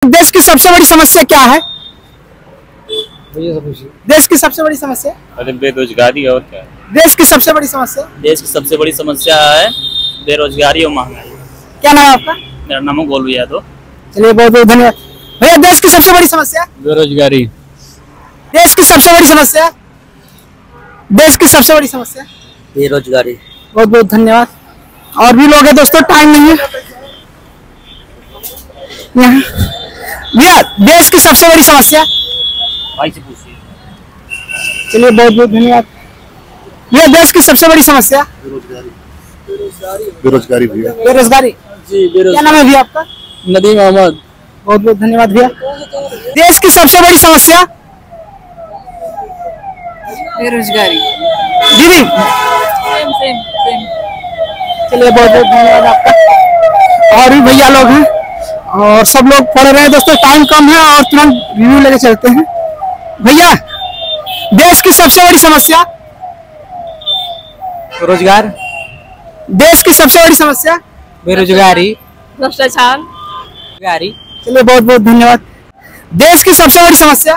देश की सबसे बड़ी समस्या क्या है? देश की सबसे बड़ी समस्या? अरे बेरोजगारी और क्या? देश की सबसे बड़ी समस्या? देश की सबसे बड़ी समस्या है बेरोजगारी और महंगाई। क्या नाम है आपका? मेरा नाम है गोलू यादव। चलिए बहुत बहुत धन्यवाद भैया। देश की सबसे बड़ी समस्या? बेरोजगारी। देश की सबसे बड़ी समस्या? देश की सबसे बड़ी समस्या? बेरोजगारी। बहुत बहुत धन्यवाद। और भी लोग हैं दोस्तों, टाइम नहीं है यहाँ। भैया देश की सबसे बड़ी समस्या? भाई से पूछिए। चलिए बहुत बहुत धन्यवाद भैया। देश की सबसे बड़ी समस्या? बेरोजगारी भैया। बेरोजगारी जी क्या नाम है भैया आपका? नदीम अहमद। बहुत बहुत धन्यवाद भैया। देश की सबसे बड़ी समस्या? बेरोजगारी। दीदी चलिए बहुत बहुत धन्यवाद आपका। और भी भैया लोग हैं और सब लोग पढ़ रहे हैं दोस्तों, टाइम कम है और तुरंत रिव्यू लेके चलते हैं। भैया देश की सबसे बड़ी समस्या? रोजगार। देश की सबसे बड़ी समस्या? बेरोजगारी। भ्रष्टाचार। बेरोजगारी। चलिए बहुत बहुत धन्यवाद। देश की सबसे बड़ी समस्या?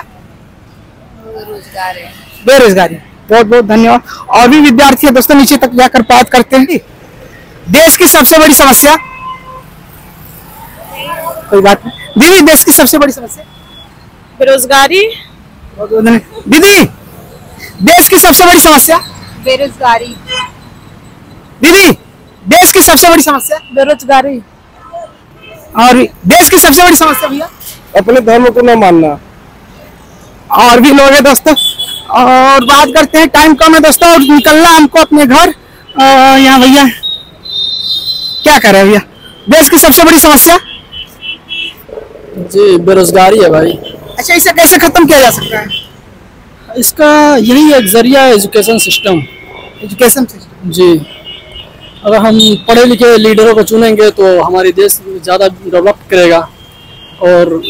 बेरोजगारी। बेरोजगारी। बहुत बहुत धन्यवाद। और भी विद्यार्थी है दोस्तों, नीचे तक जाकर बात करते हैं। देश की सबसे बड़ी समस्या? कोई बात नहीं। दीदी देश की सबसे बड़ी समस्या? बेरोजगारी। बहुत बहुत धन्यवाद। दीदी देश की सबसे बड़ी समस्या? बेरोजगारी। दीदी देश की सबसे बड़ी समस्या? बेरोजगारी। और भी देश की सबसे बड़ी समस्या भैया? अपने धर्म को न मानना। और भी लोग हैं दोस्तों और बात करते हैं, टाइम कम है दोस्तों और निकलना हमको अपने घर। यहाँ भैया क्या कर रहे हैं भैया? देश की सबसे बड़ी समस्या? जी बेरोजगारी है भाई। अच्छा, इसे कैसे खत्म किया जा सकता है? इसका यही एक जरिया है एजुकेशन सिस्टम। Education system. जी अगर हम पढ़े लिखे लीडरों को चुनेंगे तो हमारी देश ज़्यादा डेवलप करेगा। और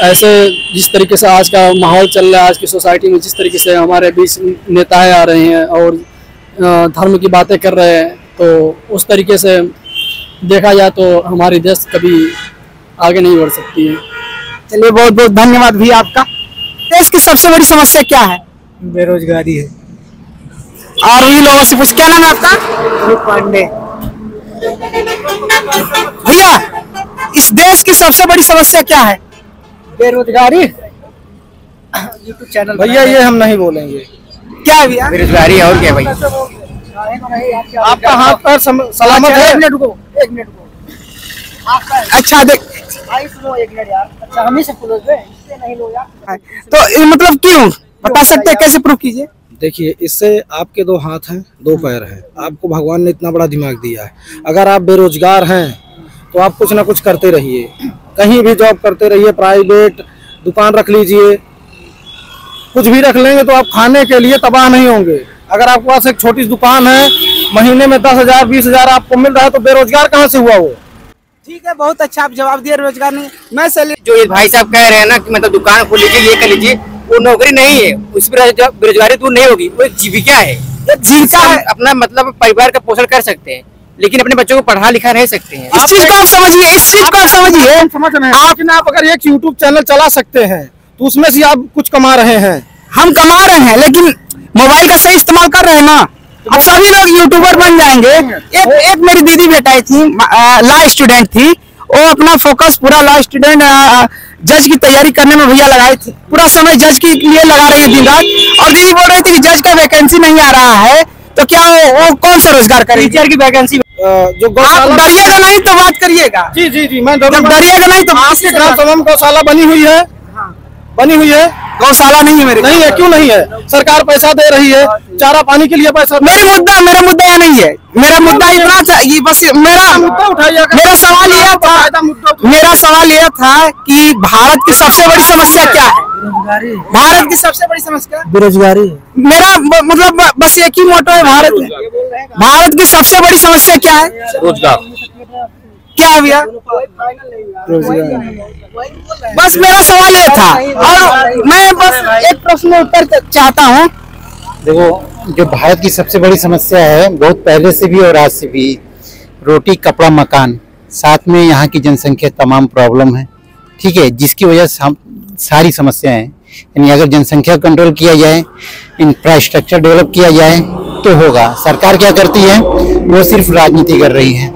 ऐसे जिस तरीके से आज का माहौल चल रहा है, आज की सोसाइटी में जिस तरीके से हमारे बीच नेताएं आ रहे हैं और धर्म की बातें कर रहे हैं, तो उस तरीके से देखा जाए तो हमारी देश कभी आगे नहीं बढ़ सकती है। चलिए बहुत बहुत धन्यवाद भैया आपका। देश की सबसे बड़ी समस्या क्या है? बेरोजगारी है। और भी लोगों से पूछ, क्या नाम है आपका? पांडे। भैया इस देश की सबसे बड़ी समस्या क्या है? बेरोजगारी। यूट्यूब चैनल भैया ये हम नहीं बोलेंगे। क्या है भैया? बेरोजगारी और क्या भाई? आपका हाथ पैर सलामत है? एक मिनट रुको, एक मिनट रुको। अच्छा देख भाई सुनो एक मिनट यार। अच्छा हम ही से क्लोज है, इससे नहीं लो यार। तो ये मतलब क्यों बता सकते हैं, कैसे प्रूफ कीजिए? देखिए, इससे आपके दो हाथ हैं, दो पैर हैं, आपको भगवान ने इतना बड़ा दिमाग दिया है। अगर आप बेरोजगार हैं तो आप कुछ ना कुछ करते रहिए, कहीं भी जॉब करते रहिए, प्राइवेट दुकान रख लीजिए, कुछ भी रख लेंगे तो आप खाने के लिए तबाह नहीं होंगे। अगर आपके पास एक छोटी दुकान है, महीने में 10,000 20,000 आपको मिल रहा है तो बेरोजगार कहाँ से हुआ वो? ठीक है, बहुत अच्छा आप जवाब दिए। रोजगार नहीं, मैं जो ये भाई साहब कह रहे हैं ना कि मतलब दुकान खोल लीजिए, ये कर लीजिए, वो नौकरी नहीं है, उस पर बेरोजगारी दूर नहीं होगी, वो एक जीविका है। जीविका है, अपना मतलब परिवार का पोषण कर सकते हैं, लेकिन अपने बच्चों को पढ़ा लिखा रह सकते हैं। इस चीज को आप समझिए, इस चीज को आप समझिए। समझ रहे हैं, लेकिन आप अगर एक यूट्यूब चैनल चला सकते हैं तो उसमें से आप कुछ कमा रहे हैं। हम कमा रहे हैं लेकिन मोबाइल का सही इस्तेमाल कर रहे हैं ना। अब सभी लोग यूट्यूबर बन जाएंगे। एक मेरी दीदी बेटाई थी, लॉ स्टूडेंट थी, वो अपना फोकस पूरा लॉ स्टूडेंट जज की तैयारी करने में भैया लगाई थी, पूरा समय जज के लिए लगा रही है दिन रात। और दीदी बोल रही थी कि जज का वैकेंसी नहीं आ रहा है तो क्या वो कौन सा रोजगार करेगी? टीचर की वैकेंसी जो आप डरिएगा नहीं तो बात करिएगा। जी जी जी, मैं जब डरिएगा नहीं तो आपके ग्राम सभा में गौशाला बनी हुई है? बनी हुई है। गौशाला नहीं है मेरे, नहीं है, क्यों नहीं है? सरकार पैसा दे रही है, चारा पानी के लिए पैसा। मेरा मुद्दा यहाँ नहीं है। मेरा मुद्दा इतना ये बस मेरा मुद्दा उठाइए। मेरा सवाल यह था कि भारत की सबसे बड़ी समस्या क्या है? भारत की सबसे बड़ी समस्या बेरोजगारी। मेरा मतलब बस एक ही मोटो है भारत की सबसे बड़ी समस्या क्या है? रोजगार। क्या है भैया? बस मेरा सवाल ये था और मैं बस एक प्रश्न उत्तर चाहता हूँ। देखो, जो भारत की सबसे बड़ी समस्या है, बहुत पहले से भी और आज से भी, रोटी कपड़ा मकान, साथ में यहाँ की जनसंख्या तमाम प्रॉब्लम है। ठीक है, जिसकी वजह से हम सारी समस्याएं हैं। यानी अगर जनसंख्या कंट्रोल किया जाए, इंफ्रास्ट्रक्चर डेवलप किया जाए तो होगा। सरकार क्या करती है, वो सिर्फ राजनीति कर रही है,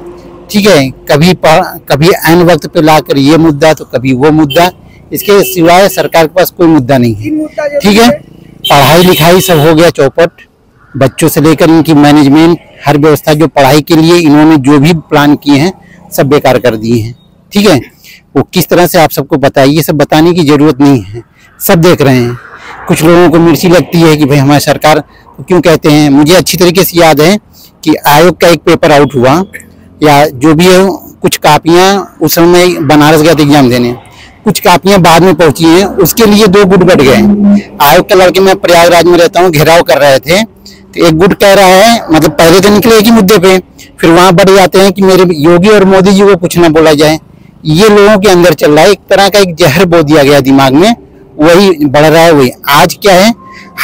ठीक है। कभी ऐन वक्त पे लाकर ये मुद्दा तो कभी वो मुद्दा, इसके सिवाय सरकार के पास कोई मुद्दा नहीं है, ठीक है। पढ़ाई लिखाई सब हो गया चौपट, बच्चों से लेकर इनकी मैनेजमेंट, हर व्यवस्था जो पढ़ाई के लिए इन्होंने जो भी प्लान किए हैं सब बेकार कर दिए हैं, ठीक है। वो किस तरह से आप सबको बताइए, ये सब बताने की जरूरत नहीं है, सब देख रहे हैं। कुछ लोगों को मिर्ची लगती है कि भाई हमारी सरकार को क्यों कहते हैं। मुझे अच्छी तरीके से याद है कि आयोग का एक पेपर आउट हुआ या जो भी है, कुछ कापियां उस समय बनारस गए थे एग्जाम देने, कुछ कापियां बाद में पहुंची हैं, उसके लिए 2 गुट बढ़ गए। आयोग के लड़के, मैं प्रयागराज में रहता हूँ, घेराव कर रहे थे, तो एक गुट कह रहा है, मतलब पहले तो निकले एक ही मुद्दे पे, फिर वहां बढ़ जाते हैं कि मेरे योगी और मोदी जी को कुछ ना बोला जाए। ये लोगों के अंदर चल रहा है, एक तरह का एक जहर बो दिया गया दिमाग में, वही बढ़ रहा है। वही आज क्या है,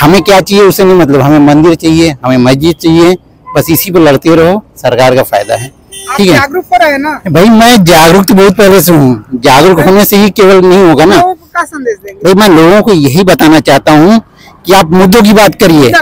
हमें क्या चाहिए उसे नहीं मतलब, हमें मंदिर चाहिए, हमें मस्जिद चाहिए, बस इसी पे लड़ते रहो, सरकार का फायदा है, ठीक है। जागरूक हो रहे हैं ना भाई मैं जागरूक तो बहुत पहले से हूँ, जागरूक होने से ही केवल नहीं होगा ना। लोगों को क्या संदेश देंगे? भाई मैं लोगों को यही बताना चाहता हूँ कि आप मुद्दों की बात करिए,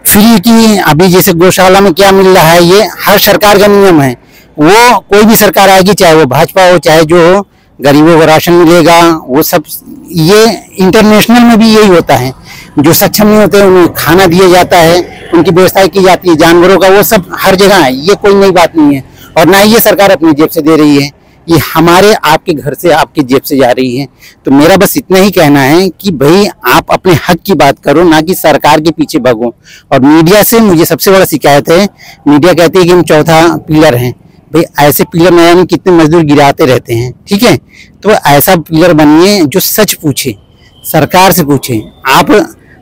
फ्री की। अभी जैसे गौशाला में क्या मिल रहा है, ये हर सरकार का नियम है। वो कोई भी सरकार आएगी, चाहे वो भाजपा हो चाहे जो हो, गरीबों को राशन मिलेगा, वो सब। ये इंटरनेशनल में भी यही होता है, जो सक्षम नहीं होते उन्हें खाना दिया जाता है, उनकी व्यवस्था की जाती है, जानवरों का, वो सब हर जगह है। ये कोई नई बात नहीं है, और ना ही ये सरकार अपनी जेब से दे रही है, ये हमारे आपके घर से आपकी जेब से जा रही है। तो मेरा बस इतना ही कहना है कि भाई आप अपने हक की बात करो, ना कि सरकार के पीछे भागो। और मीडिया से मुझे सबसे बड़ा शिकायत है, मीडिया कहती है कि हम चौथा पिलर हैं। भाई ऐसे पिलर नया में कितने मजदूर गिराते रहते हैं, ठीक है। तो ऐसा पिलर बनिए जो सच पूछे, सरकार से पूछे। आप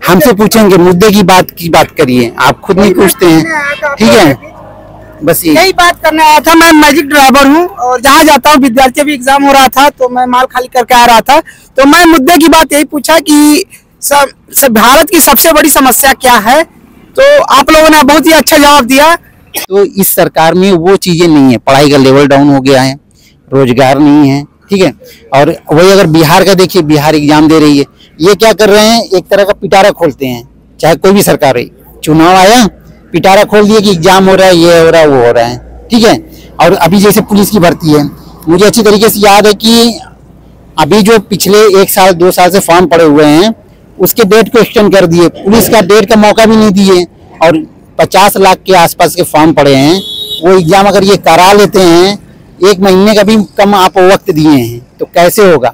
हमसे पूछेंगे, मुद्दे की बात करिए, आप खुद नहीं पूछते हैं, ठीक है। बस यही बात करने आया था। मैं मैजिक ड्राइवर हूँ और जहाँ जाता हूँ, विद्यार्थी भी एग्जाम हो रहा था तो मैं माल खाली करके आ रहा था, तो मैं मुद्दे की बात यही पूछा कि सब भारत की सबसे बड़ी समस्या क्या है, तो आप लोगों ने बहुत ही अच्छा जवाब दिया। तो इस सरकार में वो चीजें नहीं है, पढ़ाई का लेवल डाउन हो गया है, रोजगार नहीं है, ठीक है। और वही अगर बिहार का देखिए, बिहार एग्जाम दे रही है, ये क्या कर रहे हैं, एक तरह का पिटारा खोलते हैं, चाहे कोई भी सरकार है। चुनाव आया, पिटारा खोल दिया कि एग्जाम हो रहा है, ये हो रहा है, वो हो रहा है, ठीक है। और अभी जैसे पुलिस की भर्ती है, मुझे अच्छी तरीके से याद है कि अभी जो पिछले 1 साल 2 साल से फॉर्म पड़े हुए हैं, उसके डेट को एक्सटेंड कर दिए, पुलिस का डेट का मौका भी नहीं दिए, और 50 लाख के आसपास के फॉर्म पड़े हैं। वो एग्जाम अगर ये करा लेते हैं, 1 महीने का भी कम आप वक्त दिए हैं, तो कैसे होगा।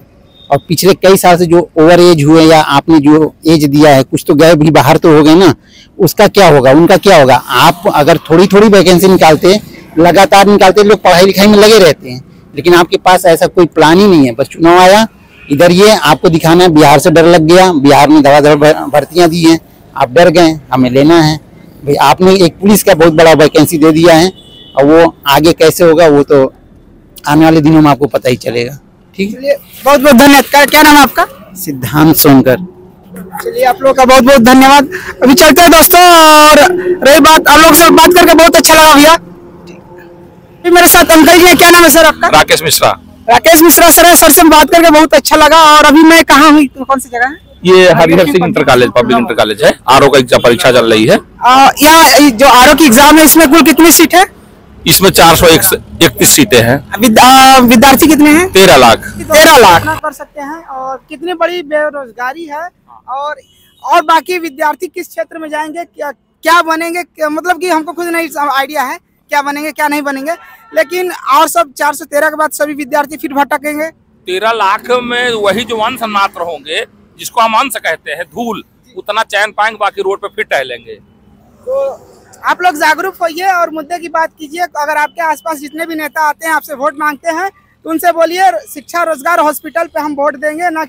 और पिछले कई साल से जो ओवर एज हुए या आपने जो एज दिया है, कुछ तो गए भी बाहर तो हो गए ना, उसका क्या होगा, उनका क्या होगा। आप अगर थोड़ी थोड़ी वैकेंसी निकालते, लगातार निकालते, लोग पढ़ाई लिखाई में लगे रहते हैं, लेकिन आपके पास ऐसा कोई प्लान ही नहीं है। बस चुनाव आया, इधर ये आपको दिखाना है, बिहार से डर लग गया, बिहार ने धड़ाधड़ भर्तियां दी हैं, आप डर गए, हमें लेना है। भाई आपने एक पुलिस का बहुत बड़ा वैकेंसी दे दिया है, और वो आगे कैसे होगा वो तो आने वाले दिनों में आपको पता ही चलेगा, ठीक है। बहुत बहुत धन्यवाद। क्या नाम है आपका? सिद्धांत सोनकर। चलिए आप लोग का बहुत बहुत धन्यवाद। अभी चलते हैं दोस्तों, और रही बात, आप लोग से बात करके बहुत अच्छा लगा भैया। मेरे साथ अंकल जी है, क्या नाम है सर आपका? राकेश मिश्रा। राकेश मिश्रा सर से बात करके बहुत अच्छा लगा। और अभी मैं कहाँ हूँ, कौन सी जगह है? ये Harihar Singh inter college, public inter college है। आरओ का परीक्षा चल रही है। यहाँ जो आरओ की एग्जाम है, इसमें कुल कितनी सीट है? इसमें 431 सीटें हैं। विद्यार्थी कितने हैं? 13 लाख। 13 लाख कर सकते हैं। और कितनी बड़ी बेरोजगारी है, और बाकी विद्यार्थी किस क्षेत्र में जाएंगे, क्या बनेंगे, मतलब कि हमको खुद नहीं आइडिया है क्या बनेंगे क्या नहीं बनेंगे, लेकिन और सब 413 के बाद सभी विद्यार्थी फिर भटकेंगे। 13 लाख में वही जो वंश मात्र होंगे, जिसको हम अंश कहते हैं, धूल, उतना चैन पाएंगे, बाकी रोड पे फिर टहलेंगे। तो आप लोग जागरूक होइए और मुद्दे की बात कीजिए। अगर आपके आसपास जितने भी नेता आते हैं, आपसे वोट मांगते हैं, तो उनसे बोलिए शिक्षा, रोजगार, हॉस्पिटल पे हम वोट देंगे, ना